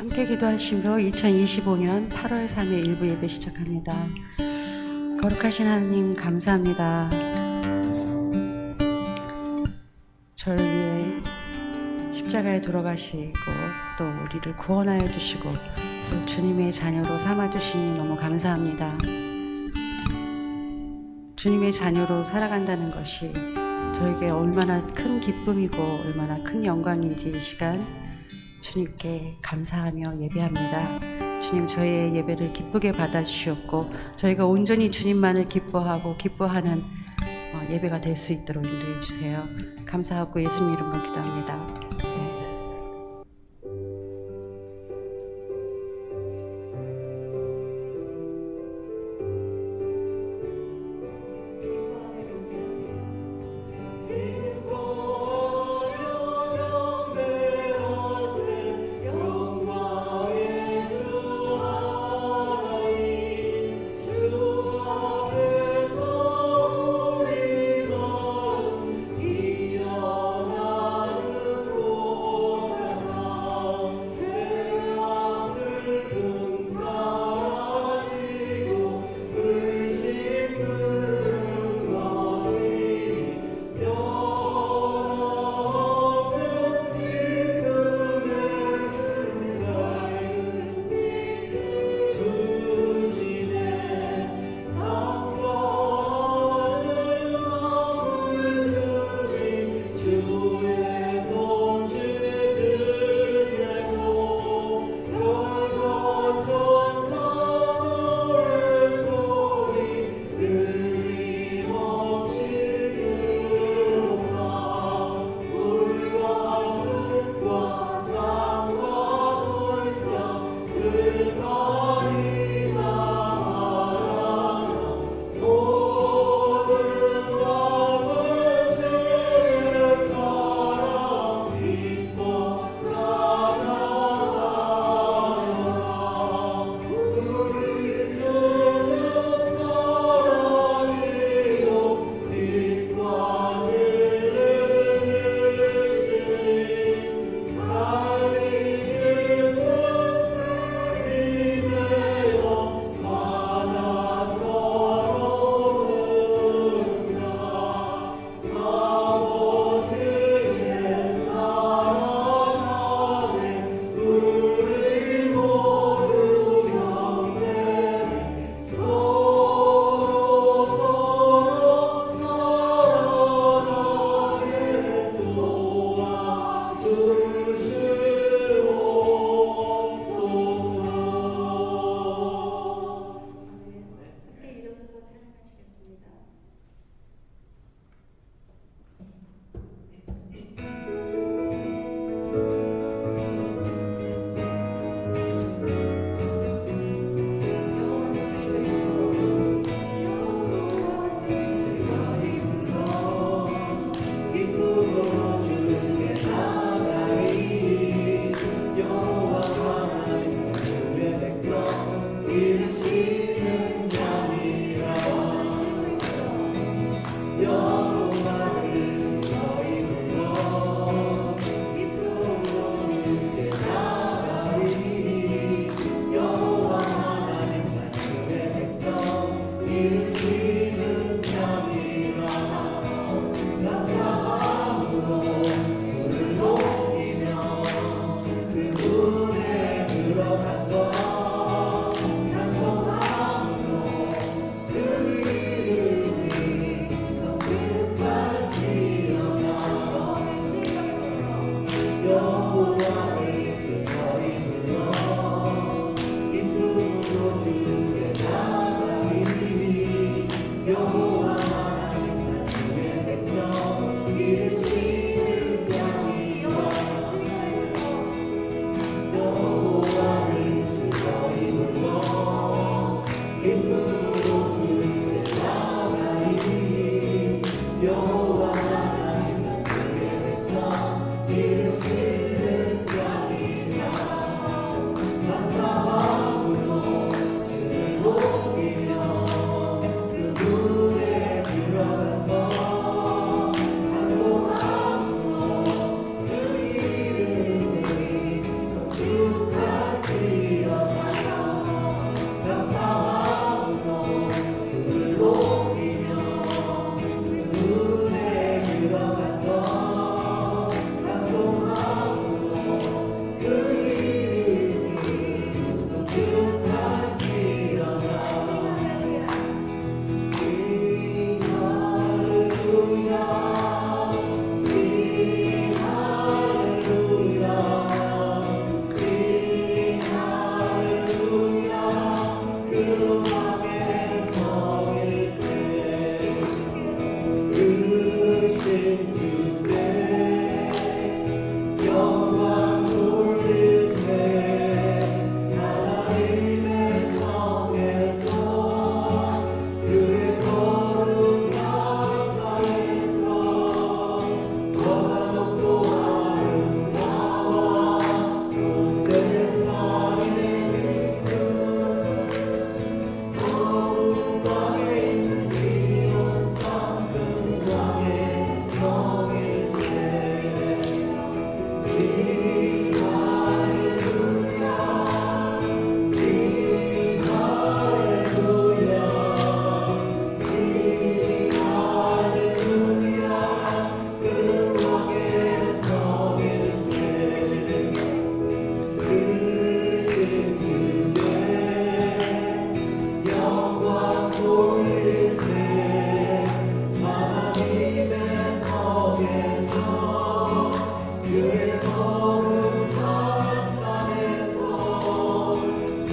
함께 기도하심으로 2025년 8월 3일 일부 예배 시작합니다. 거룩하신 하나님 감사합니다. 저를 위해 십자가에 돌아가시고 또 우리를 구원하여 주시고 또 주님의 자녀로 삼아주시니 너무 감사합니다. 주님의 자녀로 살아간다는 것이 저에게 얼마나 큰 기쁨이고 얼마나 큰 영광인지 이 시간 주님께 감사하며 예배합니다. 주님, 저희의 예배를 기쁘게 받아주시옵고 저희가 온전히 주님만을 기뻐하고 기뻐하는 예배가 될 수 있도록 인도해 주세요. 감사하고 예수님 이름으로 기도합니다.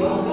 더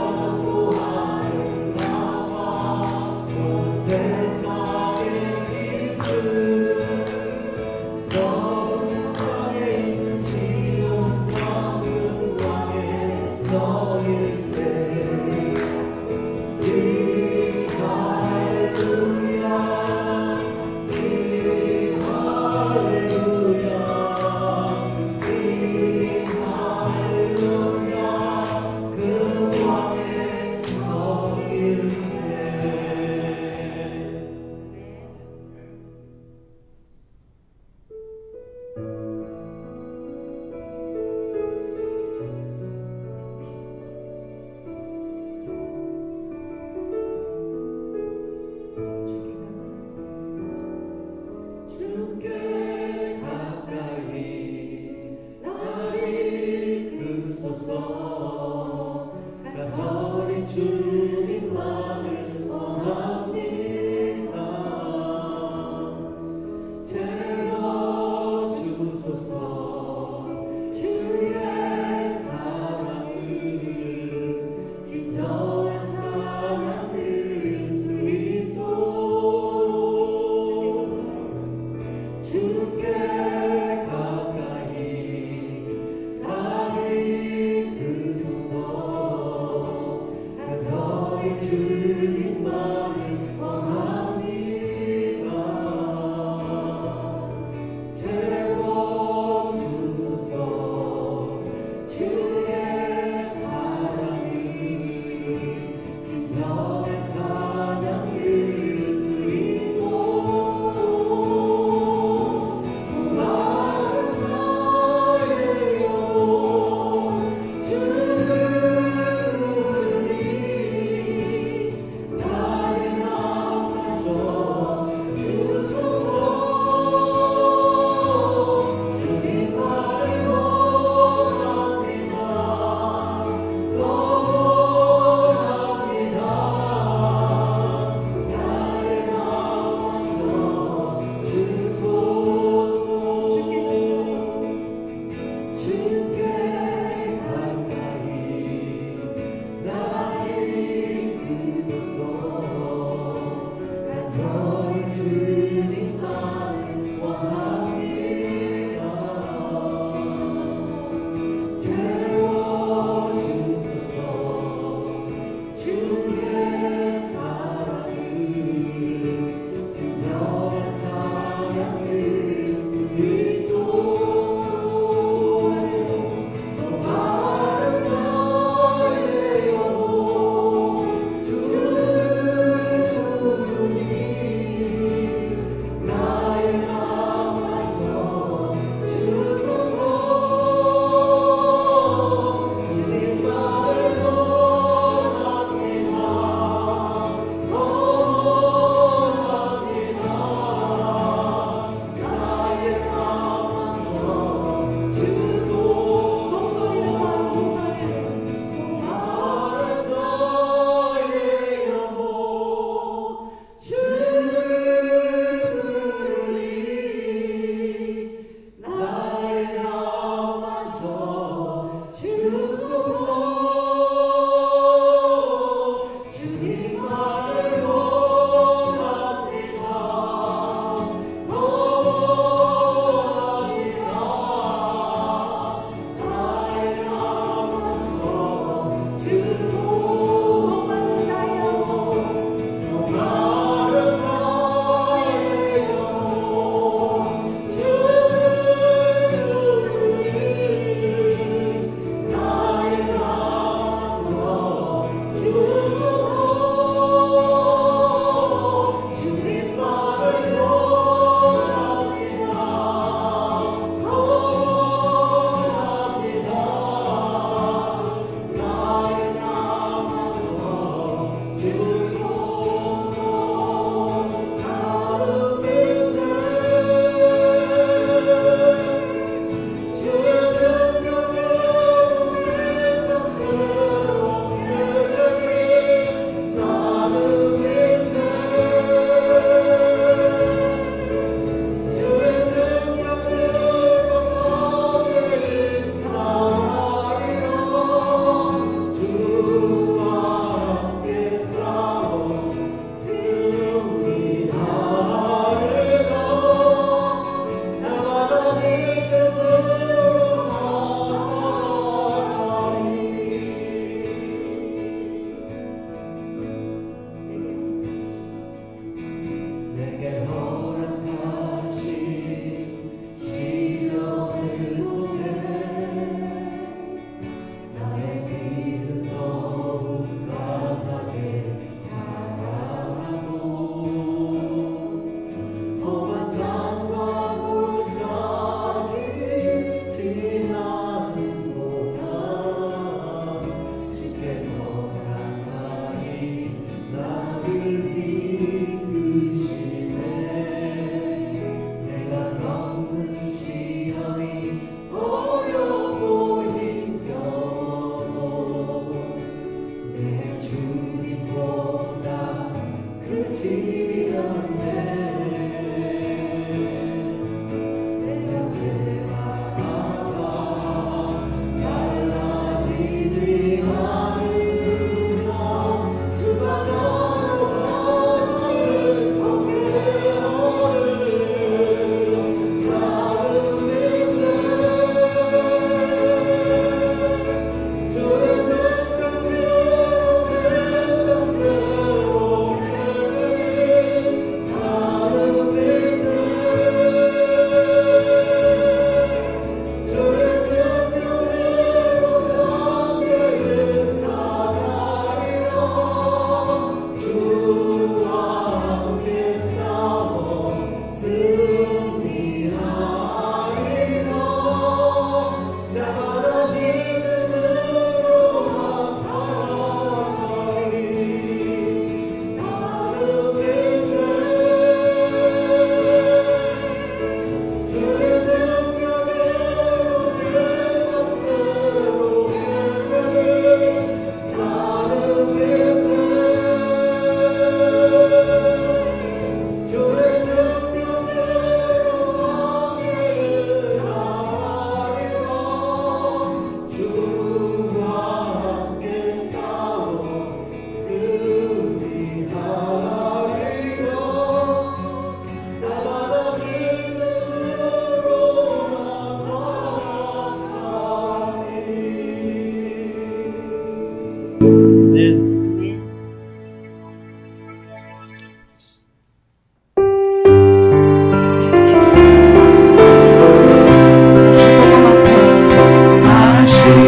다시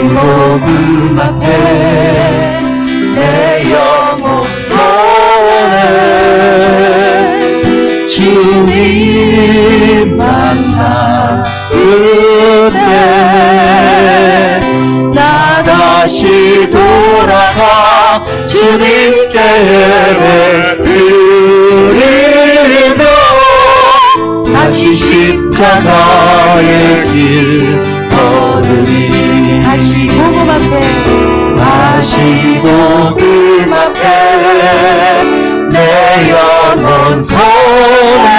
복음 앞에 내 영혼 서네 주님 만나 그때 나 다시 돌아가 주님께 예배 드리며 다시 십자가의 길 걸으리 다시 복음 앞에 다시 복음 앞에 내 영혼 서네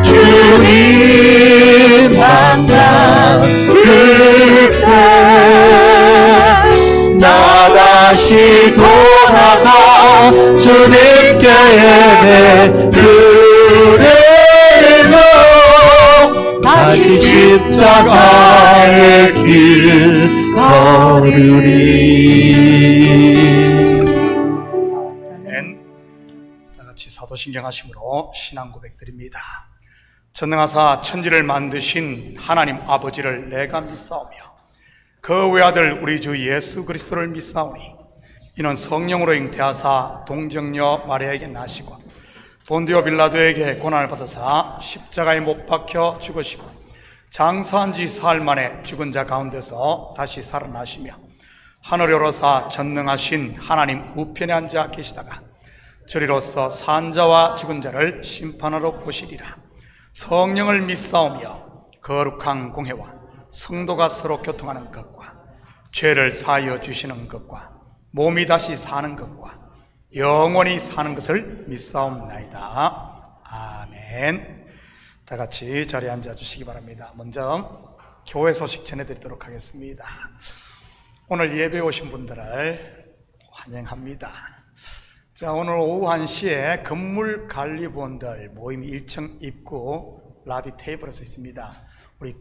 주님 만나 그때 나 다시 돌아가 주님께 예배 드리며 다시 십자가의 길 걸으리. 아멘. 다 같이 사도신경 하심으로 신앙 고백드립니다. 전능하사 천지를 만드신 하나님 아버지를 내가 믿사오며 그 외아들 우리 주 예수 그리스도를 믿사오니 이는 성령으로 잉태하사 동정녀 마리아에게 나시고 본디오 빌라도에게 고난을 받으사 십자가에 못 박혀 죽으시고 장사한 지 사흘 만에 죽은 자 가운데서 다시 살아나시며 하늘에 오르사 전능하신 하나님 우편에 앉아 계시다가 저리로서 산 자와 죽은 자를 심판하러 오시리라. 성령을 믿사오며 거룩한 공회와 성도가 서로 교통하는 것과 죄를 사하여 주시는 것과 몸이 다시 사는 것과 영원히 사는 것을 믿사옵나이다. 아멘. 다 같이 자리에 앉아 주시기 바랍니다. 먼저 교회 소식 전해드리도록 하겠습니다. 오늘 예배 오신 분들을 환영합니다. 자, 오늘 오후 1시에 건물 관리부원들 모임 1층 입구 라비 테이블에서 있습니다. 우리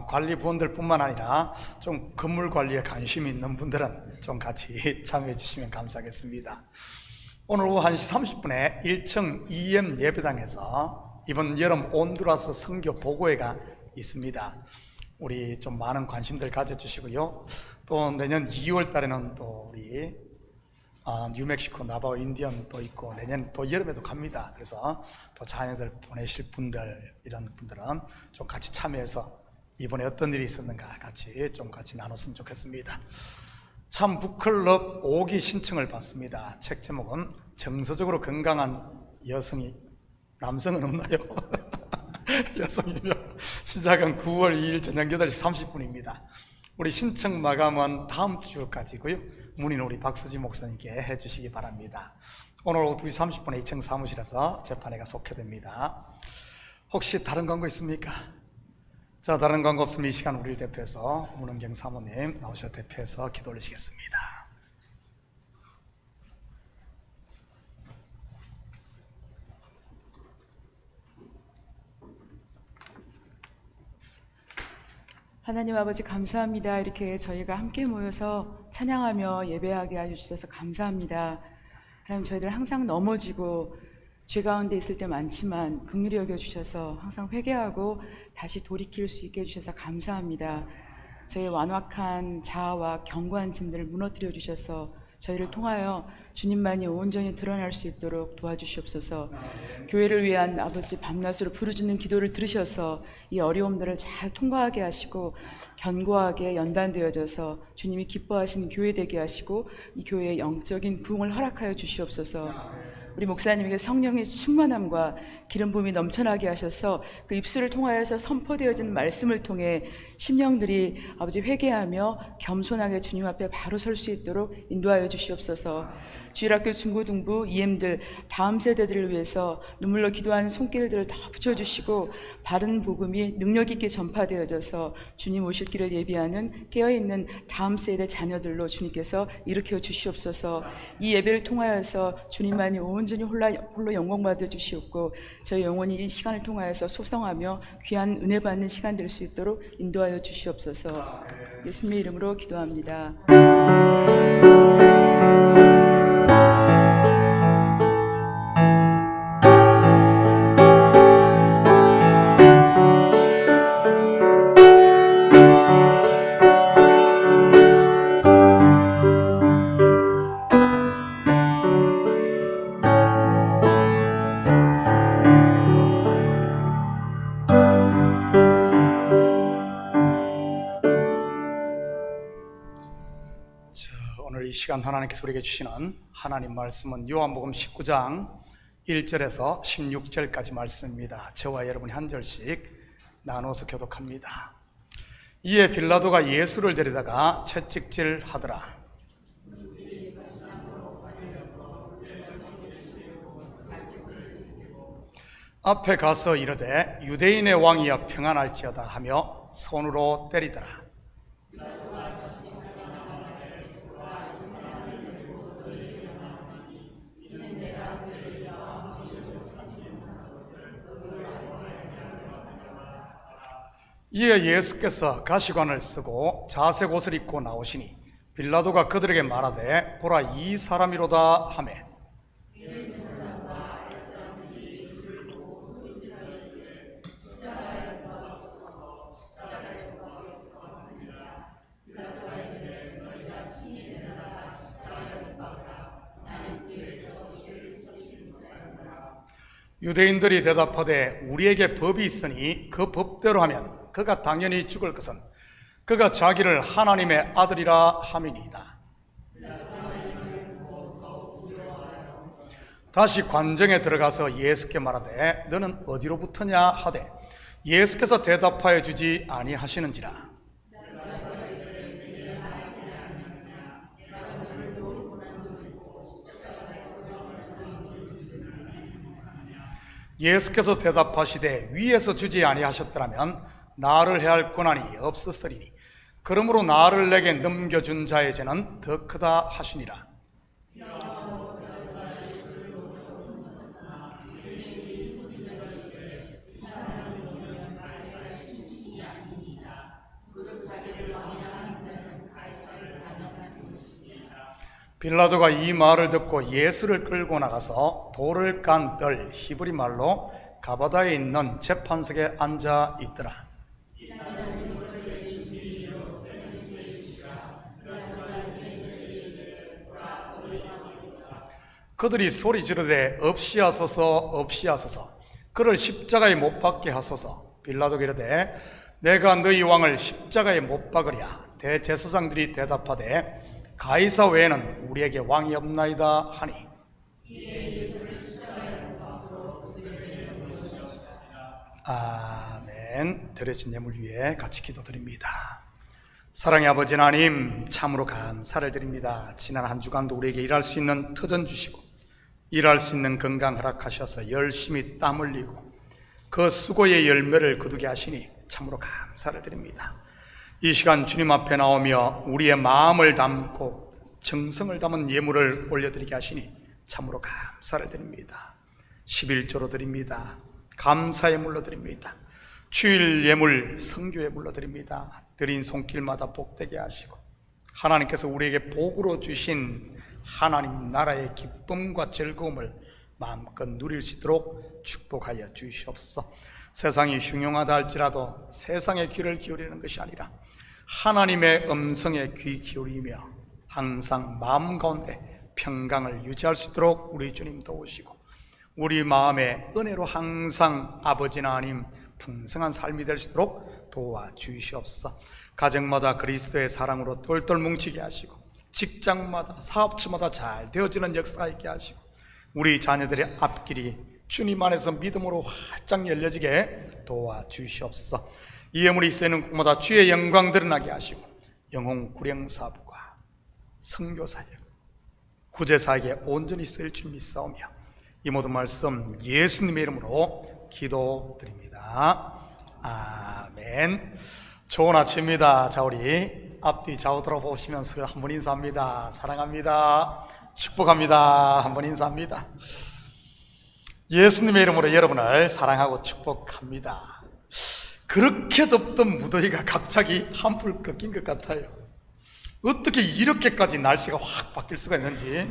관리부원들 뿐만 아니라 좀 건물 관리에 관심이 있는 분들은 좀 같이 참여해 주시면 감사하겠습니다. 오늘 오후 1시 30분에 1층 EM 예배당에서 이번 여름 온두라스 선교 보고회가 있습니다. 우리 좀 많은 관심들 가져주시고요. 또 내년 2월 달에는 또 우리 뉴멕시코, 나바오, 인디언 또 있고 내년 또 여름에도 갑니다. 그래서 또 자녀들 보내실 분들 이런 분들은 좀 같이 참여해서 이번에 어떤 일이 있었는가 같이 나눴으면 좋겠습니다. 참 북클럽 5기 신청을 받습니다. 책 제목은 정서적으로 건강한 여성이 남성은 없나요? 여성이며 시작은 9월 2일 저녁 8시 30분입니다. 우리 신청 마감은 다음 주까지고요. 문의는 우리 박수지 목사님께 해주시기 바랍니다. 오늘 오후 2시 30분에 2층 사무실에서 재판회가 속회됩니다. 혹시 다른 광고 있습니까? 자, 다른 광고 없으면 이 시간 우리를 대표해서 문은경 사모님 나오셔서 대표해서 기도 올리시겠습니다. 하나님 아버지 감사합니다. 이렇게 저희가 함께 모여서 찬양하며 예배하게 해주셔서 감사합니다. 하나님, 저희들 항상 넘어지고 죄 가운데 있을 때 많지만 긍휼히 여겨주셔서 항상 회개하고 다시 돌이킬 수 있게 해주셔서 감사합니다. 저희 완악한 자아와 견고한 짐들을 무너뜨려 주셔서 저희를 통하여 주님만이 온전히 드러날 수 있도록 도와주시옵소서. 교회를 위한 아버지 밤낮으로 부르짖는 기도를 들으셔서 이 어려움들을 잘 통과하게 하시고 견고하게 연단되어져서 주님이 기뻐하시는 교회 되게 하시고 이 교회의 영적인 부흥을 허락하여 주시옵소서. 우리 목사님에게 성령의 충만함과 기름 부음이 넘쳐나게 하셔서 그 입술을 통하여서 선포되어진 말씀을 통해 심령들이 아버지 회개하며 겸손하게 주님 앞에 바로 설 수 있도록 인도하여 주시옵소서. 주일학교 중고등부 EM들 다음 세대들을 위해서 눈물로 기도하는 손길들을 더 붙여주시고 바른 복음이 능력 있게 전파되어져서 주님 오실 길을 예비하는 깨어있는 다음 세대 자녀들로 주님께서 일으켜 주시옵소서. 이 예배를 통하여서 주님만이 온 온전히 홀로 영광 받아 주시옵고 저희 영혼이 이 시간을 통하여서 소성하며 귀한 은혜 받는 시간 될 수 있도록 인도하여 주시옵소서. 예수님의 이름으로 기도합니다. 오늘 이 시간 하나님께서 우리에게 주시는 하나님 말씀은 요한복음 19장 1절에서 16절까지 말씀입니다. 저와 여러분이 한 절씩 나눠서 교독합니다. 이에 빌라도가 예수를 데려다가 채찍질 하더라. 앞에 가서 이르되 유대인의 왕이여 평안할지어다 하며 손으로 때리더라. 이에 예수께서 가시관을 쓰고 자색 옷을 입고 나오시니 빌라도가 그들에게 말하되 보라 이 사람이로다 하매 유대인들이 대답하되 우리에게 법이 있으니 그 법대로 하면 그가 당연히 죽을 것은 그가 자기를 하나님의 아들이라 함이니이다. 다시 관정에 들어가서 예수께 말하되 너는 어디로부터냐 하되 예수께서 대답하여 주지 아니하시는지라. 예수께서 대답하시되 위에서 주지 아니하셨더라면 나를 해할 권한이 없었으리니 그러므로 나를 내게 넘겨준 자의 죄는 더 크다 하시니라. 빌라도가 이 말을 듣고 예수를 끌고 나가서 돌을 깐 들 히브리 말로 가바다에 있는 재판석에 앉아 있더라. 그들이 소리 지르되 없이하소서 없이하소서 그를 십자가에 못 박게 하소서. 빌라도가 이르되 내가 너희 왕을 십자가에 못 박으랴. 대제사장들이 대답하되 가이사 외에는 우리에게 왕이 없나이다 하니 아멘. 드려진 예물 위에 같이 기도드립니다. 사랑의 아버지 하나님, 참으로 감사를 드립니다. 지난 한 주간도 우리에게 일할 수 있는 터전 주시고 일할 수 있는 건강 허락하셔서 열심히 땀 흘리고 그 수고의 열매를 거두게 하시니 참으로 감사를 드립니다. 이 시간 주님 앞에 나오며 우리의 마음을 담고 정성을 담은 예물을 올려드리게 하시니 참으로 감사를 드립니다. 11조로 드립니다. 감사의 물로 드립니다. 주일 예물 성교에 물러드립니다. 드린 손길마다 복되게 하시고 하나님께서 우리에게 복으로 주신 하나님 나라의 기쁨과 즐거움을 마음껏 누릴 수 있도록 축복하여 주시옵소서. 세상이 흉흉하다 할지라도 세상의 귀를 기울이는 것이 아니라 하나님의 음성에 귀 기울이며 항상 마음 가운데 평강을 유지할 수 있도록 우리 주님 도우시고 우리 마음의 은혜로 항상 아버지 하나님 풍성한 삶이 될 수 있도록 도와주시옵소서. 가정마다 그리스도의 사랑으로 똘똘 뭉치게 하시고 직장마다 사업처마다 잘 되어지는 역사가 있게 하시고 우리 자녀들의 앞길이 주님 안에서 믿음으로 활짝 열려지게 도와주시옵소서. 이 예물이 쓰이는 곳마다 주의 영광 드러나게 하시고 영혼 구령 사부가 선교사역 구제사에게 온전히 쓰일 줄 믿사오며 이 모든 말씀 예수님의 이름으로 기도드립니다. 아멘. 좋은 아침입니다. 자, 우리 앞뒤 좌우 돌아보시면서 한번 인사합니다. 사랑합니다. 축복합니다. 한번 인사합니다. 예수님의 이름으로 여러분을 사랑하고 축복합니다. 그렇게 덥던 무더위가 갑자기 한풀 꺾인 것 같아요. 어떻게 이렇게까지 날씨가 확 바뀔 수가 있는지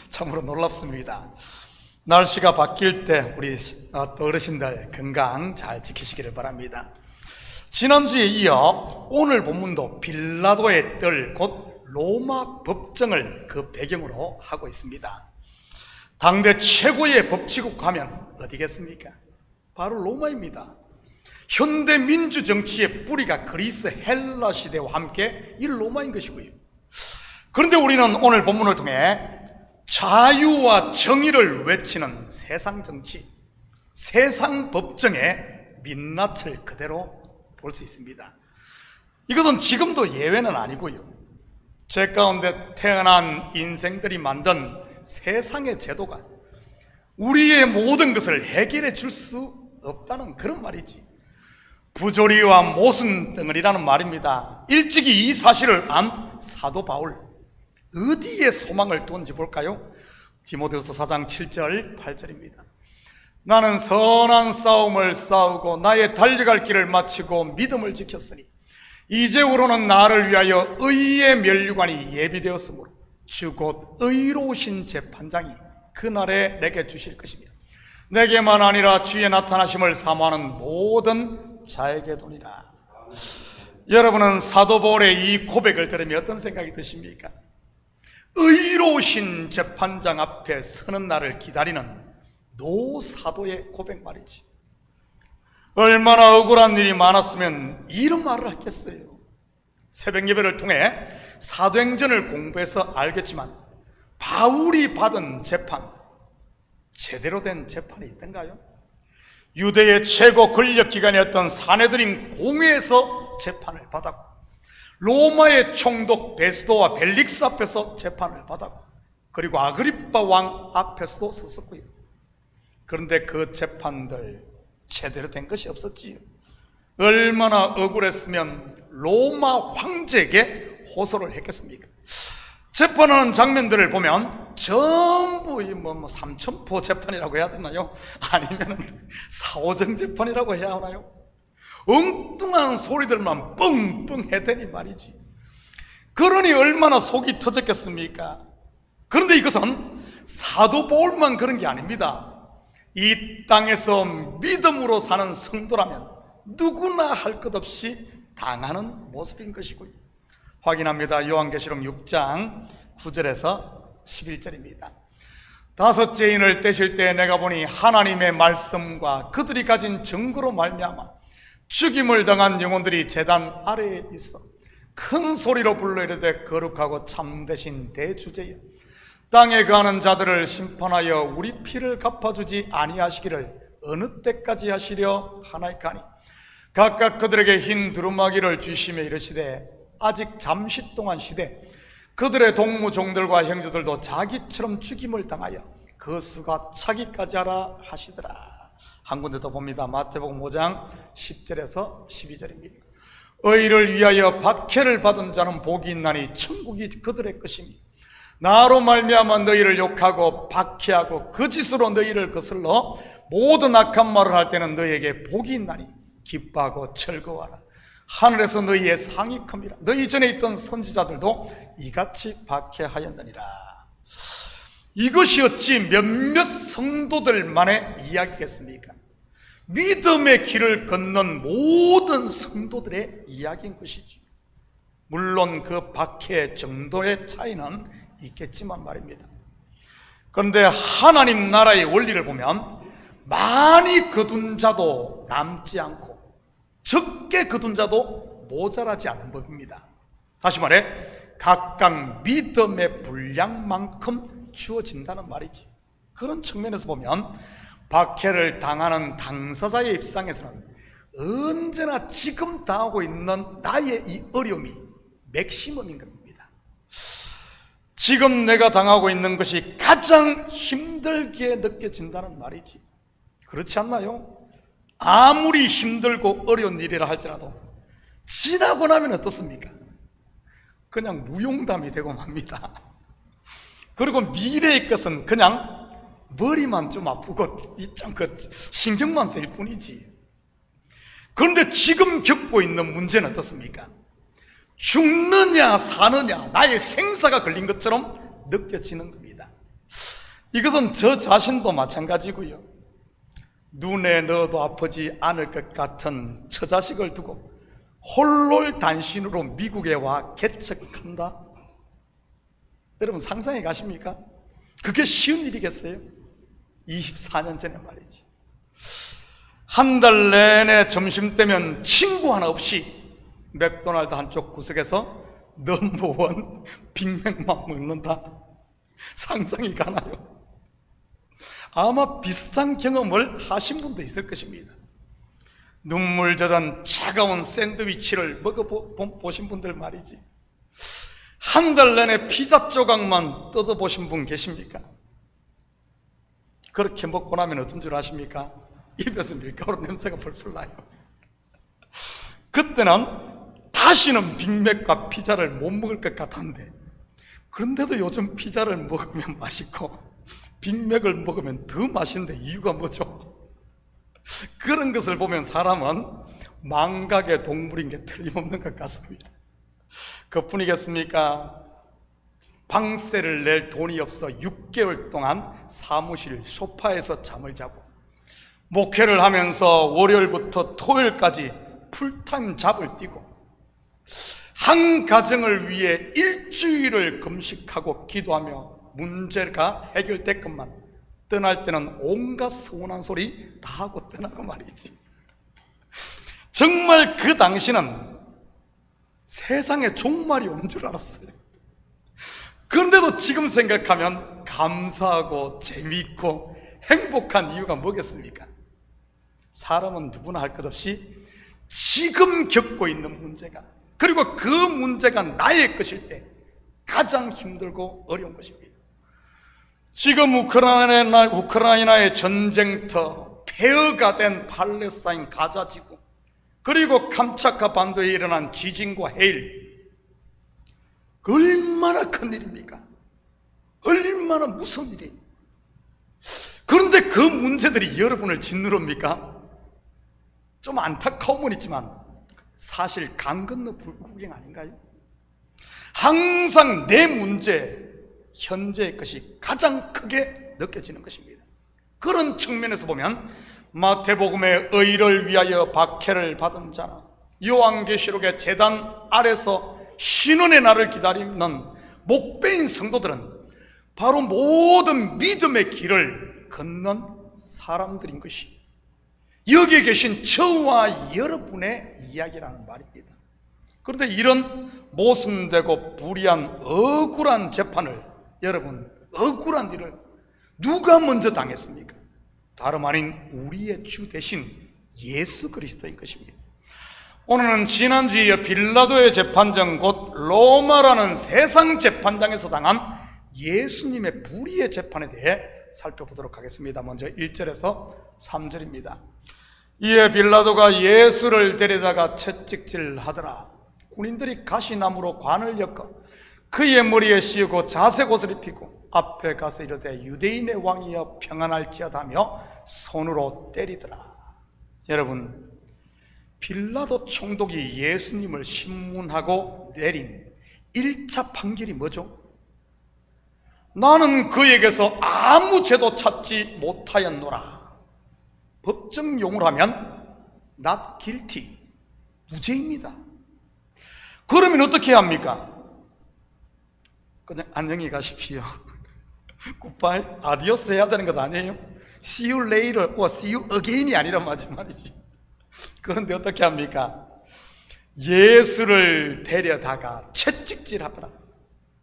참으로 놀랍습니다. 날씨가 바뀔 때 우리 어르신들 건강 잘 지키시기를 바랍니다. 지난주에 이어 오늘 본문도 빌라도의 뜰 곧 로마 법정을 그 배경으로 하고 있습니다. 당대 최고의 법치국 하면 어디겠습니까? 바로 로마입니다. 현대 민주 정치의 뿌리가 그리스 헬라 시대와 함께 이 로마인 것이고요. 그런데 우리는 오늘 본문을 통해 자유와 정의를 외치는 세상 정치, 세상 법정의 민낯을 그대로 볼 수 있습니다. 이것은 지금도 예외는 아니고요. 제 가운데 태어난 인생들이 만든 세상의 제도가 우리의 모든 것을 해결해 줄 수 없다는 그런 말이지. 부조리와 모순 덩어리라는 말입니다. 일찍이 이 사실을 안 사도 바울, 어디에 소망을 두었는지 볼까요? 디모데후서 4장 7절 8절입니다. 나는 선한 싸움을 싸우고 나의 달려갈 길을 마치고 믿음을 지켰으니 이제후로는 나를 위하여 의의 면류관이 예비되었으므로 주 곧 의로우신 재판장이 그날에 내게 주실 것이며 내게만 아니라 주의 나타나심을 사모하는 모든 자에게도니라. 여러분은 사도 바울의 이 고백을 들으면 어떤 생각이 드십니까? 의로우신 재판장 앞에 서는 날을 기다리는 노사도의 고백 말이지. 얼마나 억울한 일이 많았으면 이런 말을 하겠어요. 새벽 예배를 통해 사도행전을 공부해서 알겠지만 바울이 받은 재판, 제대로 된 재판이 있던가요? 유대의 최고 권력기관이었던 사내들인 공회에서 재판을 받았고 로마의 총독 베스도와 벨릭스 앞에서 재판을 받았고 그리고 아그리빠 왕 앞에서도 섰었고요. 그런데 그 재판들 제대로 된 것이 없었지요. 얼마나 억울했으면 로마 황제에게 호소를 했겠습니까? 재판하는 장면들을 보면 전부 삼천포 재판이라고 해야 되나요? 아니면 사오정 재판이라고 해야 하나요? 엉뚱한 소리들만 뻥뻥 해대니 말이지. 그러니 얼마나 속이 터졌겠습니까? 그런데 이것은 사도 바울만 그런 게 아닙니다. 이 땅에서 믿음으로 사는 성도라면 누구나 할 것 없이 당하는 모습인 것이고요. 확인합니다. 요한계시록 6장 9절에서 11절입니다. 다섯째 인을 떼실 때 내가 보니 하나님의 말씀과 그들이 가진 증거로 말미암아 죽임을 당한 영혼들이 제단 아래에 있어 큰 소리로 불러 이르되 거룩하고 참되신 대주제여 땅에 거하는 자들을 심판하여 우리 피를 갚아주지 아니하시기를 어느 때까지 하시려 하나이까니 각각 그들에게 흰 두루마기를 주시며 이르시되 아직 잠시 동안 쉬되 그들의 동무종들과 형제들도 자기처럼 죽임을 당하여 그 수가 차기까지 하라 하시더라. 한 군데 더 봅니다. 마태복음 5장 10절에서 12절입니다. 의를 위하여 박해를 받은 자는 복이 있나니 천국이 그들의 것이니 나로 말미암아 너희를 욕하고 박해하고 거짓으로 너희를 거슬러 모든 악한 말을 할 때는 너희에게 복이 있나니 기뻐하고 즐거워하라. 하늘에서 너희의 상이 큽니다. 너희 전에 있던 선지자들도 이같이 박해하였느니라. 이것이 어찌 몇몇 성도들만의 이야기겠습니까? 믿음의 길을 걷는 모든 성도들의 이야기인 것이죠. 물론 그 박해 정도의 차이는 있겠지만 말입니다. 그런데 하나님 나라의 원리를 보면 많이 거둔 자도 남지 않고 적게 거둔 자도 모자라지 않는 법입니다. 다시 말해 각각 믿음의 분량만큼 주어진다는 말이지. 그런 측면에서 보면 박해를 당하는 당사자의 입장에서는 언제나 지금 당하고 있는 나의 이 어려움이 맥시멈인 겁니다. 지금 내가 당하고 있는 것이 가장 힘들게 느껴진다는 말이지. 그렇지 않나요? 아무리 힘들고 어려운 일이라 할지라도 지나고 나면 어떻습니까? 그냥 무용담이 되고 맙니다. 그리고 미래의 것은 그냥 머리만 좀 아프고 그 신경만 쓰일 뿐이지. 그런데 지금 겪고 있는 문제는 어떻습니까? 죽느냐 사느냐 나의 생사가 걸린 것처럼 느껴지는 겁니다. 이것은 저 자신도 마찬가지고요. 눈에 넣어도 아프지 않을 것 같은 처자식을 두고 홀로 단신으로 미국에 와 개척한다? 여러분 상상해 가십니까? 그게 쉬운 일이겠어요? 24년 전에 말이지. 한 달 내내 점심때면 친구 하나 없이 맥도날드 한쪽 구석에서 넘버원 빅맥만 먹는다? 상상이 가나요? 아마 비슷한 경험을 하신 분도 있을 것입니다. 눈물 젖은 차가운 샌드위치를 먹어보신 분들 말이지. 한 달 내내 피자 조각만 뜯어보신 분 계십니까? 그렇게 먹고 나면 어떤 줄 아십니까? 입에서 밀가루 냄새가 풀풀 나요. 그때는 다시는 빅맥과 피자를 못 먹을 것 같았는데, 그런데도 요즘 피자를 먹으면 맛있고 빅맥을 먹으면 더 맛있는데 이유가 뭐죠? 그런 것을 보면 사람은 망각의 동물인 게 틀림없는 것 같습니다. 그뿐이겠습니까? 방세를 낼 돈이 없어 6개월 동안 사무실 소파에서 잠을 자고, 목회를 하면서 월요일부터 토요일까지 풀타임 잡을 뛰고, 한 가정을 위해 일주일을 금식하고 기도하며 문제가 해결됐건만 떠날 때는 온갖 서운한 소리 다 하고 떠나고 말이지. 정말 그 당시는 세상에 종말이 온 줄 알았어요. 그런데도 지금 생각하면 감사하고 재미있고 행복한 이유가 뭐겠습니까? 사람은 누구나 할 것 없이 지금 겪고 있는 문제가, 그리고 그 문제가 나의 것일 때 가장 힘들고 어려운 것입니다. 지금 우크라이나의 전쟁터, 폐허가 된 팔레스타인 가자지구, 그리고 감차카 반도에 일어난 지진과 해일, 얼마나 큰 일입니까? 얼마나 무서운 일이에요. 그런데 그 문제들이 여러분을 짓누릅니까? 좀 안타까움은 있지만 사실 강 건너 불구경 아닌가요? 항상 내 문제, 현재의 것이 가장 크게 느껴지는 것입니다. 그런 측면에서 보면 마태복음의 의를 위하여 박해를 받은 자나 요한계시록의 제단 아래서 신원의 날을 기다리는 목배인 성도들은 바로 모든 믿음의 길을 걷는 사람들인 것이 여기에 계신 저와 여러분의 이야기라는 말입니다. 그런데 이런 모순되고 불의한 억울한 재판을, 여러분, 억울한 일을 누가 먼저 당했습니까? 다름 아닌 우리의 주 대신 예수 그리스도인 것입니다. 오늘은 지난주에 빌라도의 재판장, 곧 로마라는 세상 재판장에서 당한 예수님의 불의의 재판에 대해 살펴보도록 하겠습니다. 먼저 1절에서 3절입니다. 이에 빌라도가 예수를 데려다가 채찍질하더라. 군인들이 가시나무로 관을 엮어 그의 머리에 씌우고 자색 옷을 입히고 앞에 가서 이르되 유대인의 왕이여 평안할지어다 하며 손으로 때리더라. 여러분, 빌라도 총독이 예수님을 신문하고 내린 1차 판결이 뭐죠? 나는 그에게서 아무 죄도 찾지 못하였노라. 법정 용어로 하면 not guilty, 무죄입니다. 그러면 어떻게 해야 합니까? 그냥 안녕히 가십시오, 굿바이, 아디오스 해야 되는 것 아니에요? See you later or see you again이 아니란 말이지. 그런데 어떻게 합니까? 예수를 데려다가 채찍질하더라.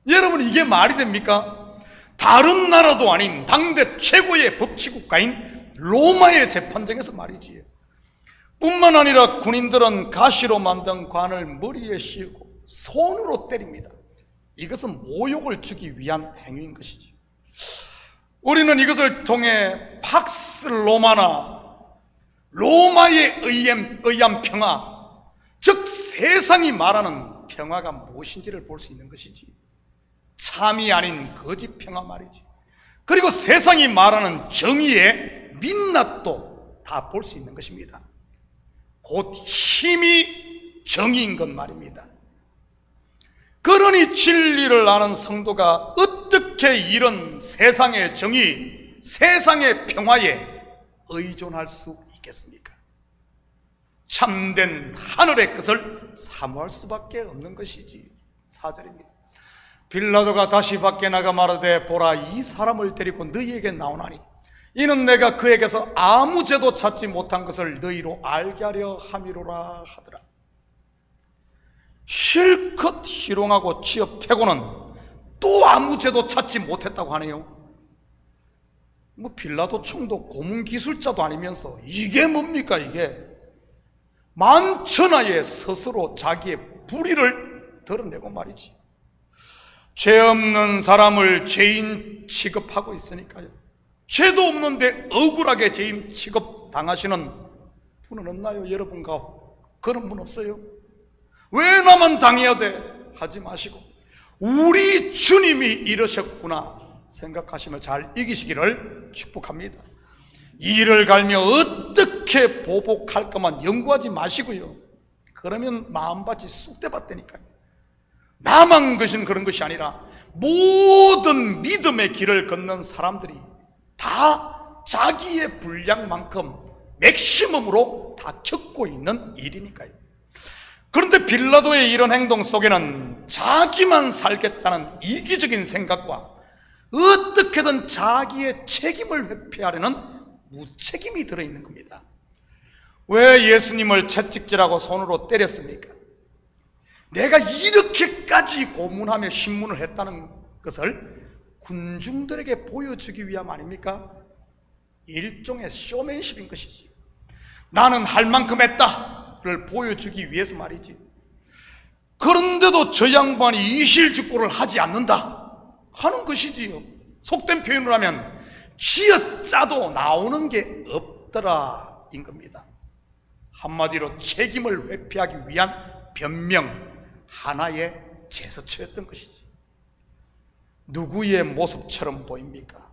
여러분, 이게 말이 됩니까? 다른 나라도 아닌 당대 최고의 법치국가인 로마의 재판장에서 말이지요. 뿐만 아니라 군인들은 가시로 만든 관을 머리에 씌우고 손으로 때립니다. 이것은 모욕을 주기 위한 행위인 것이지. 우리는 이것을 통해 팍스 로마나 로마에 의한 평화, 즉 세상이 말하는 평화가 무엇인지를 볼 수 있는 것이지. 참이 아닌 거짓 평화 말이지. 그리고 세상이 말하는 정의의 민낯도 다 볼 수 있는 것입니다. 곧 힘이 정의인 것 말입니다. 그러니 진리를 아는 성도가 어떻게 이런 세상의 정의, 세상의 평화에 의존할 수 있겠습니까? 참된 하늘의 것을 사모할 수밖에 없는 것이지. 4절입니다. 빌라도가 다시 밖에 나가 말하되 보라, 이 사람을 데리고 너희에게 나오나니 이는 내가 그에게서 아무 죄도 찾지 못한 것을 너희로 알게 하려 함이로라 하더라. 실컷 희롱하고 취업해고는 또 아무 죄도 찾지 못했다고 하네요. 뭐 빌라도 총독 고문 기술자도 아니면서 이게 뭡니까 이게? 만천하에 스스로 자기의 불의를 드러내고 말이지. 죄 없는 사람을 죄인 취급하고 있으니까요. 죄도 없는데 억울하게 죄인 취급 당하시는 분은 없나요? 여러분과 그런 분 없어요? 왜 나만 당해야 돼? 하지 마시고 우리 주님이 이러셨구나 생각하시며 잘 이기시기를 축복합니다. 이를 갈며 어떻게 보복할 것만 연구하지 마시고요. 그러면 마음밭이 쑥대밭되니까요. 나만 것인 그런 것이 아니라 모든 믿음의 길을 걷는 사람들이 다 자기의 분량만큼 맥시멈으로 다 겪고 있는 일이니까요. 그런데 빌라도의 이런 행동 속에는 자기만 살겠다는 이기적인 생각과 어떻게든 자기의 책임을 회피하려는 무책임이 들어있는 겁니다. 왜 예수님을 채찍질하고 손으로 때렸습니까? 내가 이렇게까지 고문하며 신문을 했다는 것을 군중들에게 보여주기 위함 아닙니까? 일종의 쇼맨십인 것이지. 나는 할 만큼 했다를 보여주기 위해서 말이지. 그런데도 저 양반이 이실직고를 하지 않는다 하는 것이지요. 속된 표현을 하면 쥐어짜도 나오는 게 없더라 인 겁니다. 한마디로 책임을 회피하기 위한 변명, 하나의 제스처였던 것이지. 누구의 모습처럼 보입니까?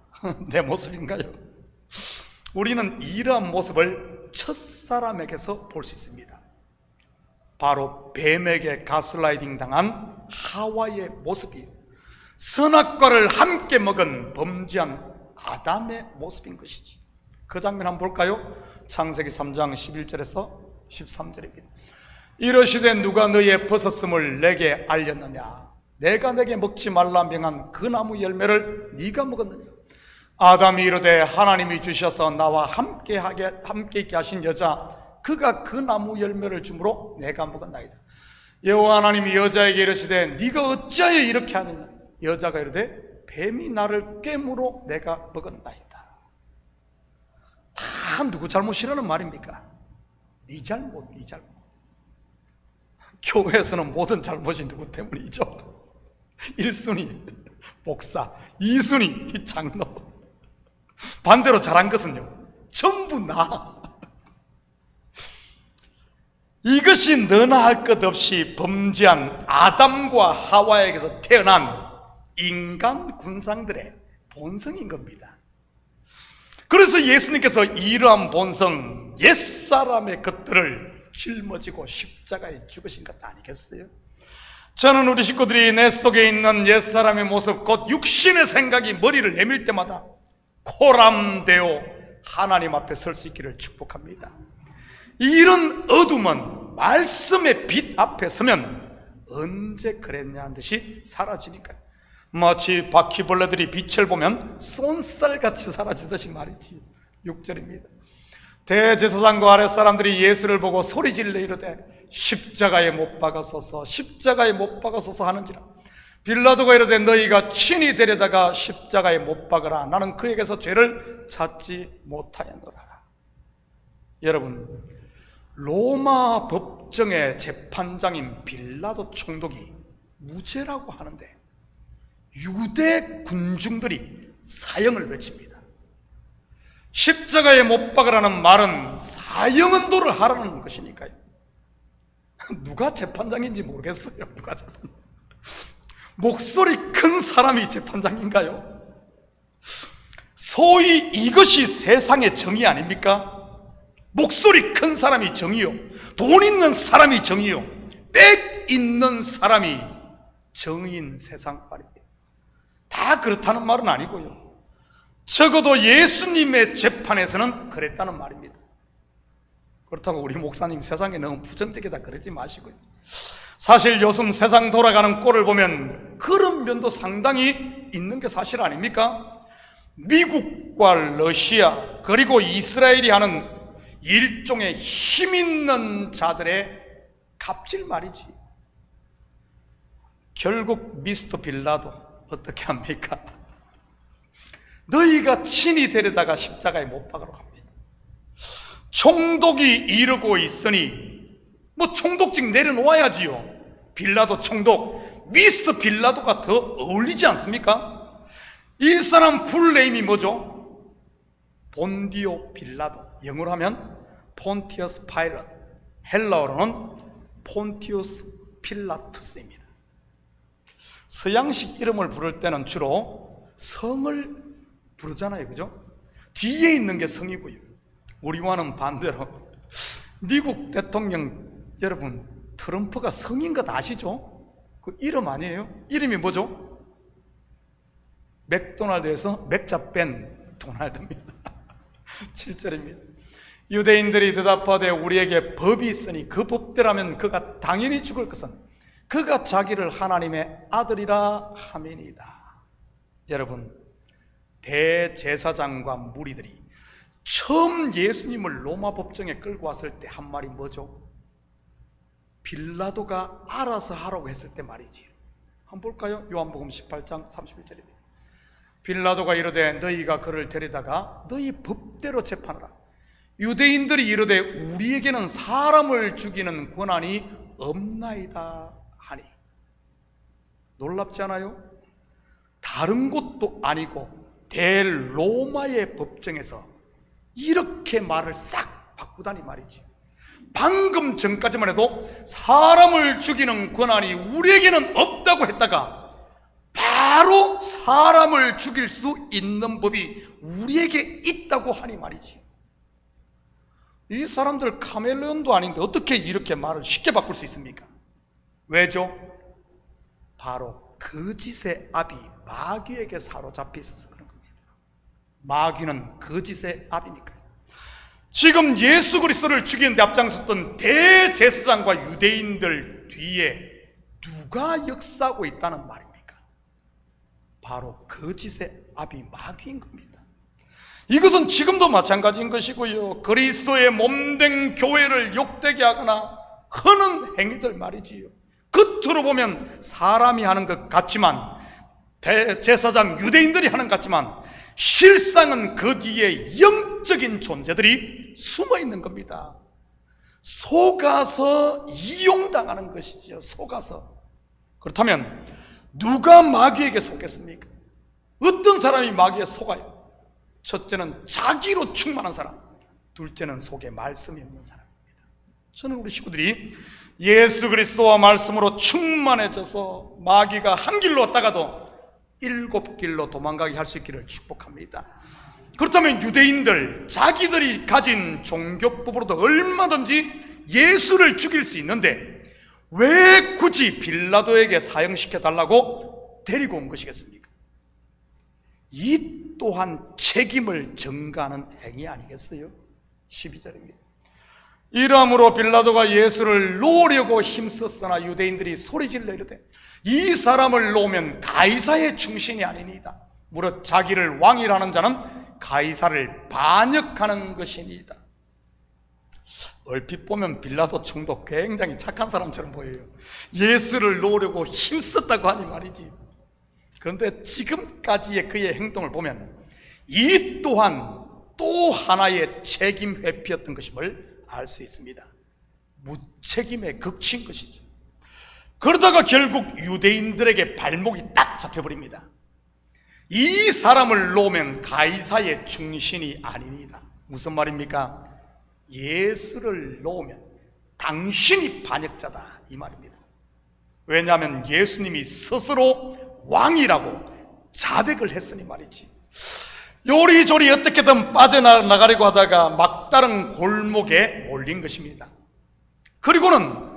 내 모습인가요? 우리는 이러한 모습을 첫사람에게서 볼 수 있습니다. 바로 뱀에게 가스라이딩 당한 하와의 모습이에요. 선악과를 함께 먹은 범죄한 아담의 모습인 것이지. 그 장면 한번 볼까요? 창세기 3장 11절에서 13절입니다. 이러시되 누가 너의 벗었음을 내게 알렸느냐? 내가 내게 먹지 말라 명한 그 나무 열매를 네가 먹었느냐? 아담이 이르되 하나님이 주셔서 나와 함께 있게 하신 여자 그가 그 나무 열매를 주므로 내가 먹었나이다. 여호와 하나님이 여자에게 이르시되 네가 어찌하여 이렇게 하느냐? 여자가 이르되 뱀이 나를 꿰므로 내가 먹었나이다. 다 누구 잘못이라는 말입니까? 네 잘못, 네 잘못. 교회에서는 모든 잘못이 누구 때문이죠? 1순위 목사, 2순위 장로. 반대로 잘한 것은요, 전부 나. 이것이 너나 할 것 없이 범죄한 아담과 하와에게서 태어난 인간 군상들의 본성인 겁니다. 그래서 예수님께서 이러한 본성, 옛사람의 것들을 짊어지고 십자가에 죽으신 것 아니겠어요? 저는 우리 식구들이 내 속에 있는 옛사람의 모습, 곧 육신의 생각이 머리를 내밀 때마다 코람되어 하나님 앞에 설 수 있기를 축복합니다. 이런 어둠은 말씀의 빛 앞에 서면 언제 그랬냐 한 듯이 사라지니까요. 마치 바퀴벌레들이 빛을 보면 쏜살같이 사라지듯이 말이지. 6절입니다. 대제사장과 아랫사람들이 예수를 보고 소리질러 이르되 십자가에 못 박아서서 십자가에 못 박아서서 하는지라. 빌라도가 이르되 너희가 친히 데려다가 십자가에 못 박으라. 나는 그에게서 죄를 찾지 못하였노라. 여러분, 로마 법정의 재판장인 빌라도 총독이 무죄라고 하는데 유대 군중들이 사형을 외칩니다. 십자가에 못 박으라는 말은 사형언도를 하라는 것이니까요. 누가 재판장인지 모르겠어요. 누가 재판장. 목소리 큰 사람이 재판장인가요? 소위 이것이 세상의 정의 아닙니까? 목소리 큰 사람이 정의요, 돈 있는 사람이 정의요, 빽 있는 사람이 정의인 세상 말입니다. 다 그렇다는 말은 아니고요, 적어도 예수님의 재판에서는 그랬다는 말입니다. 그렇다고 우리 목사님 세상에 너무 부정적이다 그러지 마시고요, 사실 요즘 세상 돌아가는 꼴을 보면 그런 면도 상당히 있는 게 사실 아닙니까? 미국과 러시아 그리고 이스라엘이 하는 일종의 힘 있는 자들의 갑질 말이지. 결국 미스터 빌라도 어떻게 합니까? 너희가 친히 데려다가 십자가에 못 박으러 갑니다. 총독이 이러고 있으니 뭐 총독직 내려놓아야지요. 빌라도 총독, 미스터 빌라도가 더 어울리지 않습니까? 이 사람 풀네임이 뭐죠? 본디오 빌라도, 영어로 하면 폰티어스 파일럿, 헬라어로는 폰티우스 필라투스입니다. 서양식 이름을 부를 때는 주로 성을 부르잖아요, 그죠? 뒤에 있는 게 성이고요. 우리와는 반대로 미국 대통령 여러분 트럼프가 성인 것 아시죠? 그 이름 아니에요? 이름이 뭐죠? 맥도날드에서 맥자 뺀 도날드입니다. 7절입니다. 유대인들이 대답하되 우리에게 법이 있으니 그 법대로라면 그가 당연히 죽을 것은 그가 자기를 하나님의 아들이라 함이니이다. 여러분, 대제사장과 무리들이 처음 예수님을 로마 법정에 끌고 왔을 때 한 말이 뭐죠? 빌라도가 알아서 하라고 했을 때 말이지요. 한번 볼까요? 요한복음 18장 31절입니다. 빌라도가 이르되 너희가 그를 데려다가 너희 법대로 재판하라. 유대인들이 이르되 우리에게는 사람을 죽이는 권한이 없나이다 하니. 놀랍지 않아요? 다른 곳도 아니고 대로마의 법정에서 이렇게 말을 싹 바꾸다니 말이지. 방금 전까지만 해도 사람을 죽이는 권한이 우리에게는 없다고 했다가 바로 사람을 죽일 수 있는 법이 우리에게 있다고 하니 말이지. 이 사람들 카멜레온도 아닌데 어떻게 이렇게 말을 쉽게 바꿀 수 있습니까? 왜죠? 바로 거짓의 압이 마귀에게 사로잡혀 있어서 그런 겁니다. 마귀는 거짓의 압이니까요. 지금 예수 그리스도를 죽이는데 앞장섰던 대제사장과 유대인들 뒤에 누가 역사하고 있다는 말입니까? 바로 거짓의 압이 마귀인 겁니다. 이것은 지금도 마찬가지인 것이고요, 그리스도의 몸된 교회를 욕되게 하거나 하는 행위들 말이지요. 겉으로 보면 사람이 하는 것 같지만, 대제사장 유대인들이 하는 것 같지만 실상은 그 뒤에 영적인 존재들이 숨어 있는 겁니다. 속아서 이용당하는 것이죠. 속아서. 그렇다면 누가 마귀에게 속겠습니까? 어떤 사람이 마귀에 속아요? 첫째는 자기로 충만한 사람, 둘째는 속에 말씀이 없는 사람입니다. 저는 우리 식구들이 예수 그리스도와 말씀으로 충만해져서 마귀가 한 길로 왔다가도 7길로 도망가게 할 수 있기를 축복합니다. 그렇다면 유대인들 자기들이 가진 종교법으로도 얼마든지 예수를 죽일 수 있는데 왜 굳이 빌라도에게 사형시켜달라고 데리고 온 것이겠습니까? 이 또한 책임을 전가하는 행위 아니겠어요? 12절입니다. 이러므로 빌라도가 예수를 놓으려고 힘썼으나 유대인들이 소리질러 이르되 이 사람을 놓으면 가이사의 충신이 아니니이다. 무릇 자기를 왕이라는 자는 가이사를 반역하는 것이니이다. 얼핏 보면 빌라도 총독 굉장히 착한 사람처럼 보여요. 예수를 놓으려고 힘썼다고 하니 말이지. 그런데 지금까지의 그의 행동을 보면 이 또한 또 하나의 책임 회피였던 것임을 알 수 있습니다. 무책임의 극치인 것이죠. 그러다가 결국 유대인들에게 발목이 딱 잡혀버립니다. 이 사람을 놓으면 가이사의 충신이 아니니다. 무슨 말입니까? 예수를 놓으면 당신이 반역자다 이 말입니다. 왜냐하면 예수님이 스스로 왕이라고 자백을 했으니 말이지. 요리조리 어떻게든 빠져나가려고 하다가 막다른 골목에 몰린 것입니다. 그리고는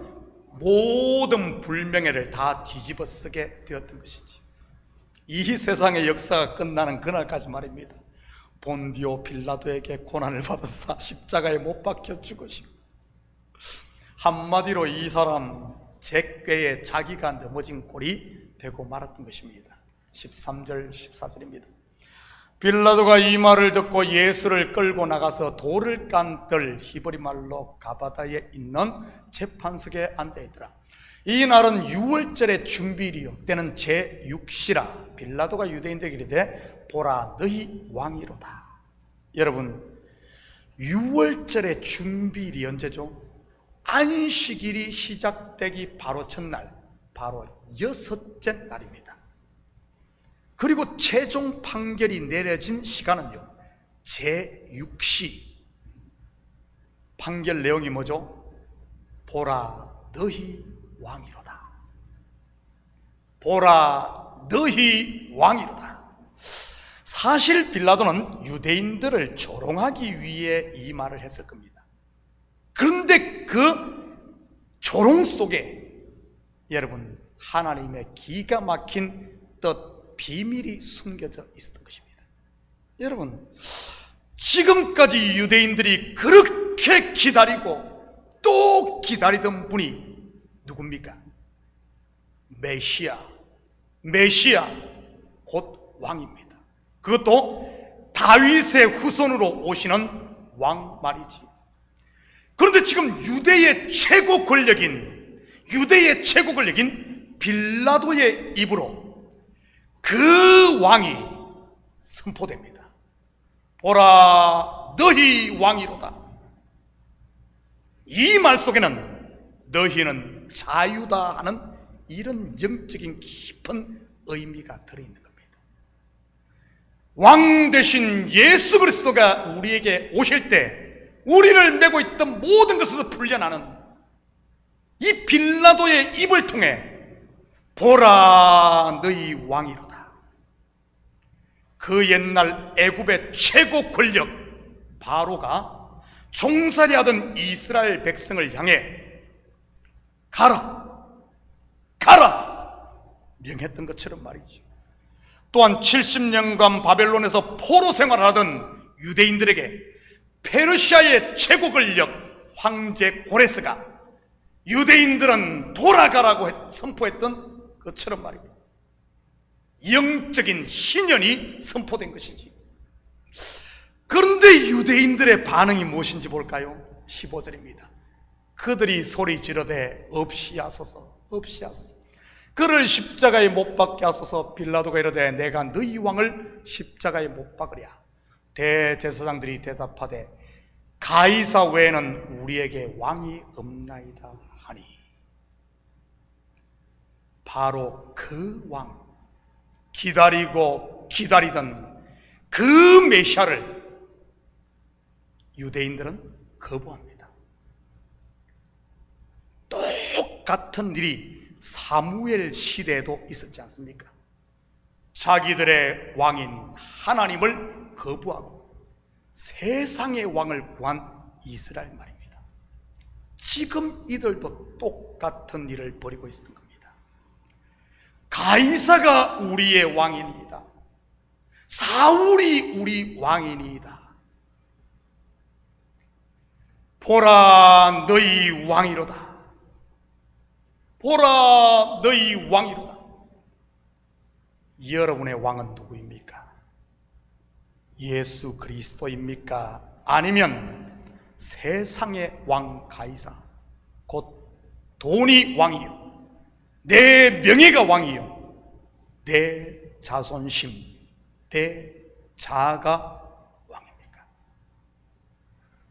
모든 불명예를 다 뒤집어 쓰게 되었던 것이지. 이 세상의 역사가 끝나는 그날까지 말입니다. 본디오 빌라도에게 고난을 받아서 십자가에 못 박혀 죽으시고, 한마디로 이 사람 제 꾀에 자기가 넘어진 꼴이 되고 말았던 것입니다. 13절 14절입니다. 빌라도가 이 말을 듣고 예수를 끌고 나가서 돌을 깐들 히브리 말로 가바다에 있는 재판석에 앉아있더라. 이 날은 6월절의 준비일이요 때는 제6시라. 빌라도가 유대인들에게 이르되 보라 너희 왕이로다. 여러분, 6월절의 준비일이 언제죠? 안식일이 시작되기 바로 전날, 바로 6째 날입니다. 그리고 최종 판결이 내려진 시간은요, 제6시. 판결 내용이 뭐죠? 보라 너희 왕이로다. 보라 너희 왕이로다. 사실 빌라도는 유대인들을 조롱하기 위해 이 말을 했을 겁니다. 그런데 그 조롱 속에 여러분, 하나님의 기가 막힌 뜻, 비밀이 숨겨져 있었던 것입니다. 여러분, 지금까지 유대인들이 그렇게 기다리고 또 기다리던 분이 누굽니까? 메시아, 곧 왕입니다. 그것도 다윗의 후손으로 오시는 왕 말이지. 그런데 지금 유대의 최고 권력인 빌라도의 입으로 그 왕이 선포됩니다. 보라 너희 왕이로다. 이 말 속에는 너희는 자유다 하는 이런 영적인 깊은 의미가 들어있는 겁니다. 왕 대신 예수 그리스도가 우리에게 오실 때 우리를 메고 있던 모든 것에서 풀려나는 이 빌라도의 입을 통해 보라 너희 왕이로다. 그 옛날 애굽의 최고 권력 바로가 종살이 하던 이스라엘 백성을 향해 가라 명했던 것처럼 말이죠. 또한 70년간 바벨론에서 포로 생활을 하던 유대인들에게 페르시아의 최고 권력 황제 고레스가 유대인들은 돌아가라고 선포했던 것처럼 말입니다. 영적인 희년이 선포된 것이지. 그런데 유대인들의 반응이 무엇인지 볼까요? 15절입니다. 그들이 소리 지르되 없이하소서. 그를 십자가에 못 박게 하소서. 빌라도가 이르되 내가 너희 왕을 십자가에 못 박으랴. 대제사장들이 대답하되 가이사 외에는 우리에게 왕이 없나이다 하니. 바로 그 왕, 기다리고 기다리던 그 메시아를 유대인들은 거부합니다. 똑같은 일이 사무엘 시대에도 있었지 않습니까? 자기들의 왕인 하나님을 거부하고 세상의 왕을 구한 이스라엘 말입니다. 지금 이들도 똑같은 일을 벌이고 있었던 겁니다. 가이사가 우리의 왕이니이다. 사울이 우리 왕이니이다. 보라 너희 왕이로다. 보라 너희 왕이로다. 여러분의 왕은 누구입니까? 예수 그리스도입니까? 아니면 세상의 왕 가이사, 곧 돈이 왕이요, 내 명예가 왕이요, 내 자존심, 내 자아가 왕입니까?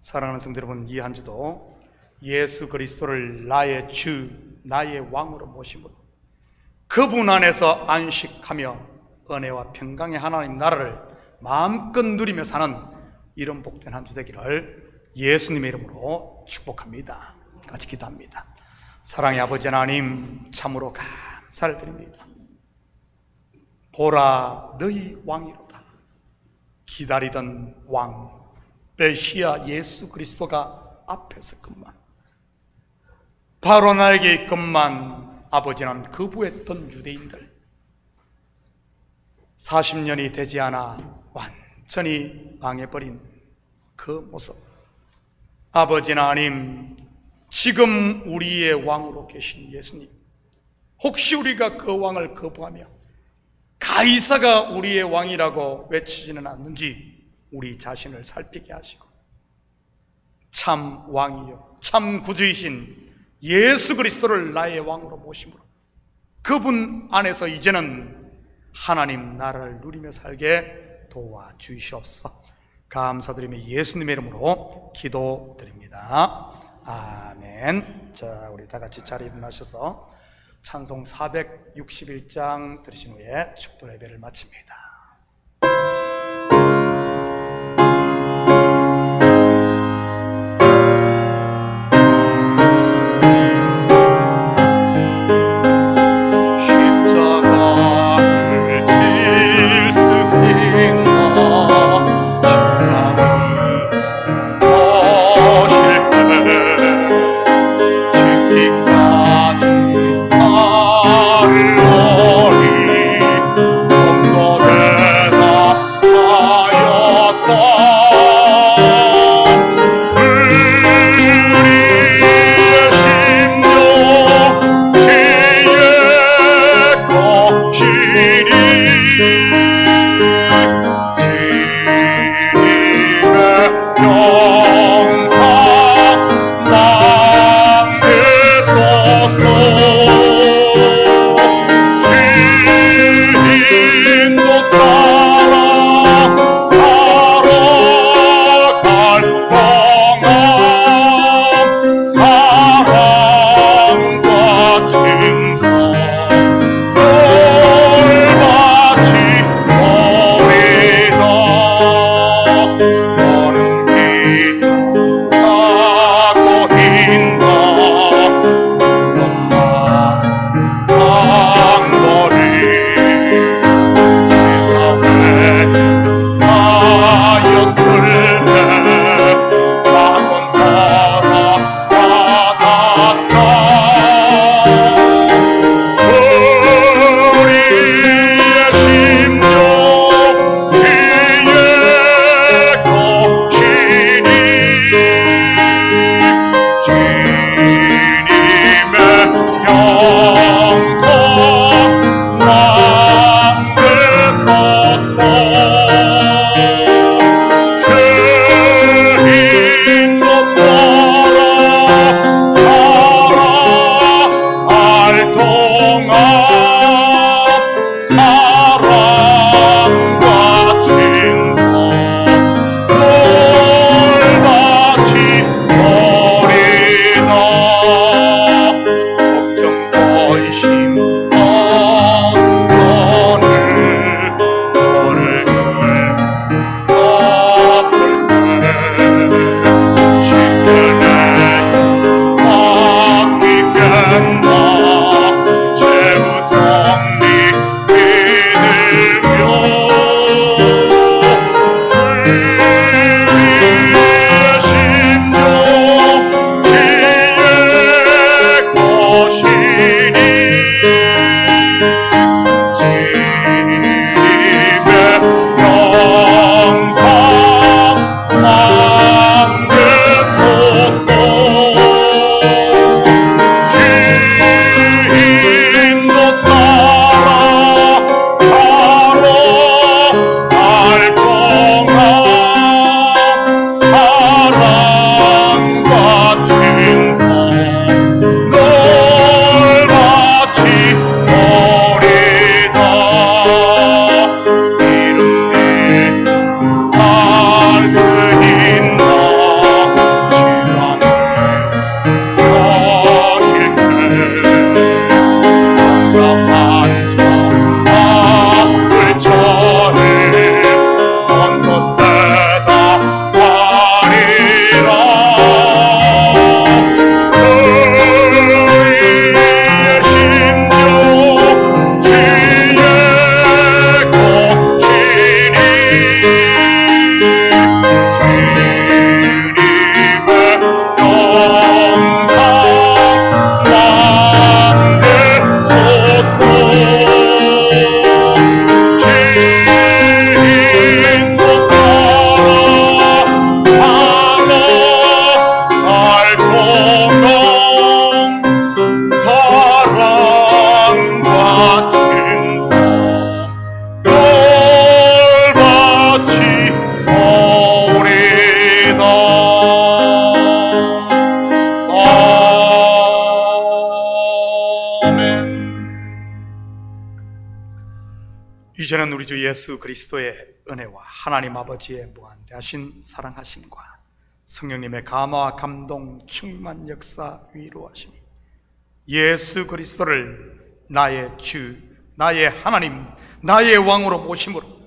사랑하는 성도 여러분, 이 한 주도 예수 그리스도를 나의 주, 나의 왕으로 모심으로 그분 안에서 안식하며 은혜와 평강의 하나님 나라를 마음껏 누리며 사는 이런 복된 한 주 되기를 예수님의 이름으로 축복합니다. 같이 기도합니다. 사랑의 아버지 하나님, 참으로 감사를 드립니다. 보라 너희 왕이로다. 기다리던 왕 메시아 예수 그리스도가 앞에 섰건만, 바로 나에게 있건만 아버지는 거부했던 유대인들, 40년이 되지 않아 완전히 망해버린 그 모습, 아버지 하나님, 지금 우리의 왕으로 계신 예수님, 혹시 우리가 그 왕을 거부하며 가이사가 우리의 왕이라고 외치지는 않는지 우리 자신을 살피게 하시고, 참 왕이요 참 구주이신 예수 그리스도를 나의 왕으로 모심으로 그분 안에서 이제는 하나님 나라를 누리며 살게 도와주시옵소서. 감사드리며 예수님의 이름으로 기도드립니다. 아멘. 자, 우리 다 같이 자리에 일어나셔서 찬송 461장 들으신 후에 축도 예배를 마칩니다. 성도를 이제는 우리 주 예수 그리스도의 은혜와 하나님 아버지의 무한대하신 사랑하심과 성령님의 감화와 감동, 충만 역사, 위로하심이 예수 그리스도를 나의 주, 나의 하나님, 나의 왕으로 모심으로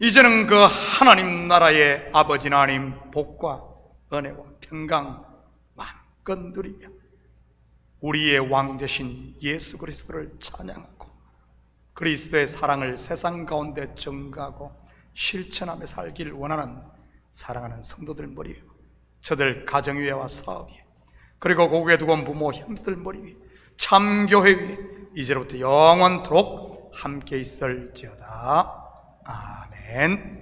이제는 그 하나님 나라의 아버지 하나님 복과 은혜와 평강 마음껏 누리며 우리의 왕 되신 예수 그리스도를 찬양하고 그리스도의 사랑을 세상 가운데 증거하고 실천하며 살기를 원하는 사랑하는 성도들 머리 위에, 저들 가정 위에와 사업 위에, 그리고 고국에 두고 온 부모 형제들 머리 위에, 참교회 위에 이제로부터 영원토록 함께 있을지어다. 아멘.